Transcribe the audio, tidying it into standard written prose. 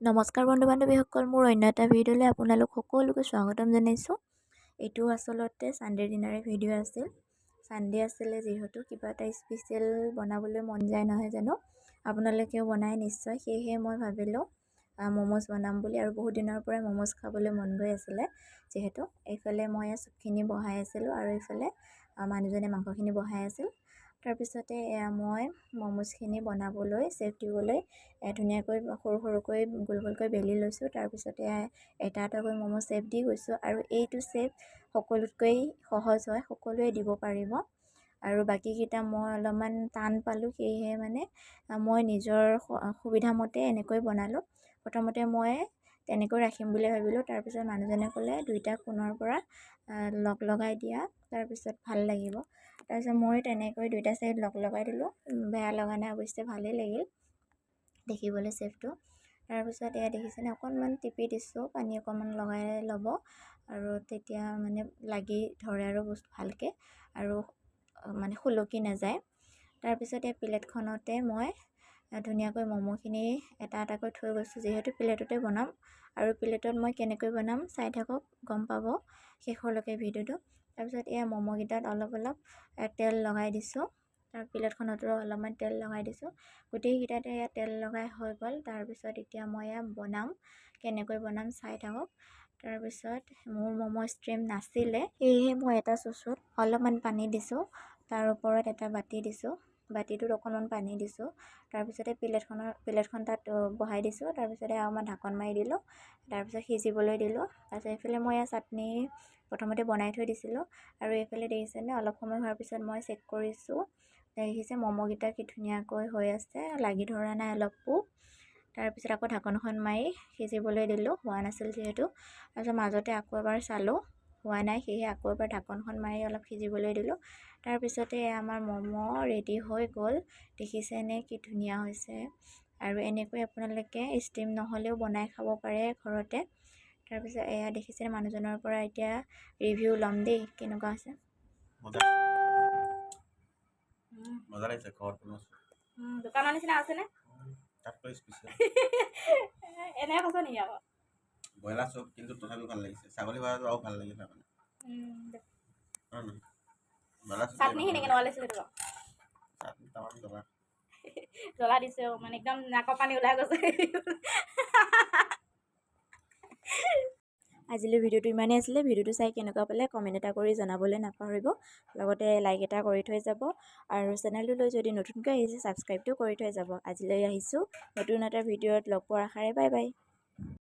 নমস্কাৰ বন্ধু বান্ধৱীসকল, মোৰ অন্য এটা ভিডিঅ'লৈ আপোনালোক সকলোকে স্বাগতম জনাইছোঁ। এইটো আচলতে ছানডে ডিনাৰৰ ভিডিঅ' আছিল। ছানডে আছিলে যিহেতু কিবা এটা স্পেচিয়েল বনাবলৈ মন যায় নহয় জানো, আপোনালোকেও বনাই নিশ্চয়। সেয়েহে মই ভাবিলোঁ ম'ম'জ বনাম বুলি, আৰু বহুত দিনৰ পৰাই ম'ম'জ খাবলৈ মন গৈ আছিলে। যিহেতু এইফালে মই চুপখিনি বহাই আছিলোঁ আৰু এইফালে মানুহজনে মাংসখিনি বহাই আছিল। তাৰপিছতে মই ম'ম'জখিনি বনাবলৈ চেপ দিবলৈ ধুনীয়াকৈ সৰু সৰুকৈ গোল গোলকৈ বেলি লৈছোঁ। তাৰপিছতে এটা এটাকৈ ম'ম' চেপ দি গৈছোঁ, আৰু এইটো চেপ সকলোতকৈ সহজ হয়, সকলোৱে দিব পাৰিব। আৰু বাকীকেইটা মই অলপমান টান পালোঁ, সেয়েহে মানে মই নিজৰ সুবিধা মতে এনেকৈ বনালোঁ। প্ৰথমতে মই তেনেকৈ ৰাখিম বুলি ভাবিলোঁ। তাৰপিছত মানুহজনে ক'লে দুইটা কোণৰ পৰা লগাই দিয়া, তাৰপিছত ভাল লাগিব। তাৰপিছত মই তেনেকৈ দুইটা চাইড লগাই দিলোঁ। বেয়া লগা নাই অৱশ্যে, ভালেই লাগিল দেখিবলৈ চেপটো। তাৰপিছত দেখিছেনে, অকণমান টিপি দিছোঁ, পানী অকণমান লগাই ল'ব, আৰু তেতিয়া মানে লাগি ধৰে আৰু বস্তু ভালকৈ, আৰু মানে সুলকি নাযায়। তাৰপিছত প্লেটখনতে মই ধুনীয়াকৈ ম'ম'খিনি এটা এটাকৈ থৈ গৈছোঁ, যিহেতু প্লেটতে বনাম। আৰু প্লেটত মই কেনেকৈ বনাম চাই থাকক, গম পাব শেষলৈকে ভিডিঅ'টো। তাৰপিছত ম'ম'কেইটাত অলপ অলপ তেল লগাই দিছোঁ। তাৰ প্লেটখনতো অলপমান তেল লগাই দিছোঁ। গোটেইকেইটাতে তেল লগাই হৈ গ'ল। তাৰপিছত এতিয়া মই বনাম, কেনেকৈ বনাম চাই থাকক। তাৰপিছত মোৰ ম'ম' ষ্ট্ৰীম নাছিলে, সেয়েহে মই এটা চচত অলপমান পানী দিছোঁ, তাৰ ওপৰত এটা বাতি দিছোঁ, বাতিটোত অকণমান পানী দিছোঁ। তাৰপিছতে প্লেটখন তাত বহাই দিছোঁ। তাৰপিছতে অকণমান ঢাকন মাৰি দিলোঁ, তাৰপিছত সিজিবলৈ দিলোঁ। তাৰপিছত এইফালে মই চাটনি প্ৰথমতে বনাই থৈ দিছিলোঁ, আৰু এইফালে দেখিছেনে অলপ সময় হোৱাৰ পিছত মই চেক কৰিছোঁ। দেখিছে ম'ম'কেইটা কি ধুনীয়াকৈ হৈ আছে, লাগি ধৰা নাই অলপো। তাৰপিছত আকৌ ঢাকনখন মাৰি সিজিবলৈ দিলোঁ, হোৱা নাছিল যিহেতু। তাৰপিছত মাজতে আকৌ এবাৰ চালোঁ, হোৱা নাই, সেয়েহে আকৌ এবাৰ ঢাকনখন মাৰি অলপ সিজিবলৈ দিলোঁ। তাৰপিছতে আমাৰ ম'ম' ৰেডি হৈ গ'ল। দেখিছেনে কি ধুনীয়া হৈছে। আৰু এনেকৈ আপোনালোকে ষ্টিম নহ'লেও বনাই খাব পাৰে ঘৰতে। তাৰপিছত দেখিছেনে, মানুহজনৰ পৰা এতিয়া ৰিভিউ ল'ম দেই, কেনেকুৱা হৈছে। মজা লাগিছে, ঘৰত দোকানৰ নিচিনা আছেনে? এনে কৈছ নেকি আকৌ? ব্ৰইলাৰ চপ কিন্তু তথাপিও ভাল লাগিছে। ছাগলী ভাজাটো আৰু ভাল লাগিছে মানে। চাটনিখিনি কেনেকুৱা লাগিছে সেইটো? চাটনি টামান জ্বলা। জ্বলা দিছে মানে একদম নাকৰ পানী ওলাই গৈছে। আজিলৈ ভিডিঅ'টো ইমানেই আছিলে। ভিডিঅ'টো চাই কেনেকুৱা পালে কমেণ্ট এটা কৰি জনাবলৈ নাপাহৰিব। লগতে লাইক এটা কৰি থৈ যাব, আৰু চেনেলটোলৈ যদি নতুনকৈ আহিছে ছাবস্ক্ৰাইবটো কৰি থৈ যাব। আজিলৈ আহিছোঁ নতুন এটা ভিডিঅ'ত লগ পোৱাৰ আশাৰে। Bye bye.